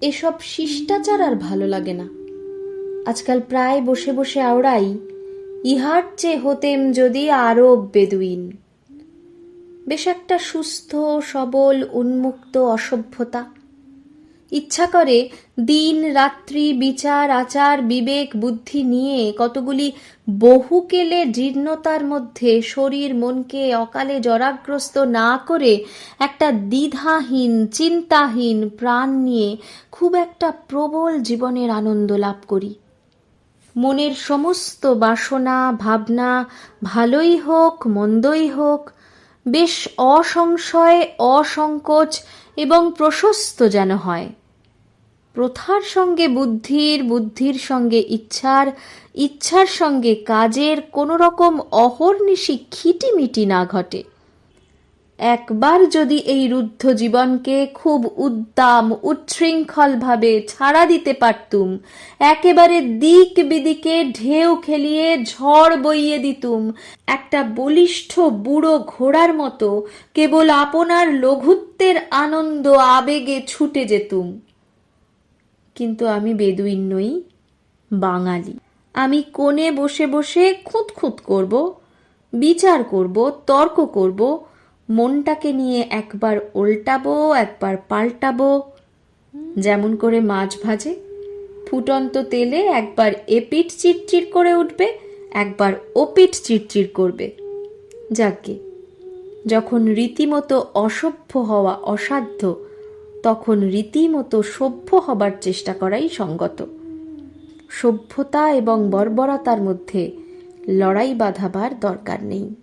এসব শিষ্টাচার আর ভালো লাগে না। আজকাল প্রায় বসে বসে আওড়াই, ইহার চেয়ে হতেম যদি আরব বেদুইন। বেশ একটা সুস্থ সবল উন্মুক্ত অসভ্যতা। ইচ্ছা করে দিন রাত্রি বিচার আচার বিবেক বুদ্ধি নিয়ে কতগুলি বহুকেলে জীর্ণতার মধ্যে শরীর মনকে অকালে জরাগ্রস্ত না করে একটা দ্বিধাহীন চিন্তাহীন প্রাণ নিয়ে খুব একটা প্রবল জীবনের আনন্দ লাভ করি। মনের সমস্ত বাসনা ভাবনা ভালোই হোক মন্দই হোক বেশ অসংশয় অসংকোচ এবং প্রশস্ত যেন হয়। প্রথার সঙ্গে বুদ্ধির, বুদ্ধির সঙ্গে ইচ্ছার, ইচ্ছার সঙ্গে কাজের কোনো রকম অহর্নিশি খিটিমিটি না ঘটে। একবার যদি এই রুদ্ধ জীবনকে খুব উদ্দাম উচ্ছৃঙ্খল ভাবে ছাড়া দিতে পারতুম, একেবারে দিক বিদিকে ঢেউ খেলিয়ে ঝড় বইয়ে দিতুম, একটা বলিষ্ঠ বুড়ো ঘোড়ার মতো কেবল আপনার লঘুত্বের আনন্দ আবেগে ছুটে যেতুম। কিন্তু আমি বেদুইন নই, বাঙালি। আমি কোণে বসে বসে খুঁতখুঁত করব, বিচার করব, তর্ক করব, মনটাকে নিয়ে একবার উল্টাবো একবার পাল্টাবো। যেমন করে মাছ ভাজে, ফুটন্ত তেলে একবার এপিঠ চিটচিট করে উঠবে, একবার ওপিঠ চিটচিট করবে। যাকে যখন রীতিমতো অসভ্য হওয়া অসাধ্য, তখন রীতিমতো সভ্য হবার চেষ্টা করাই সঙ্গত। সভ্যতা এবং বর্বরতার মধ্যে লড়াই বাঁধাবার দরকার নেই।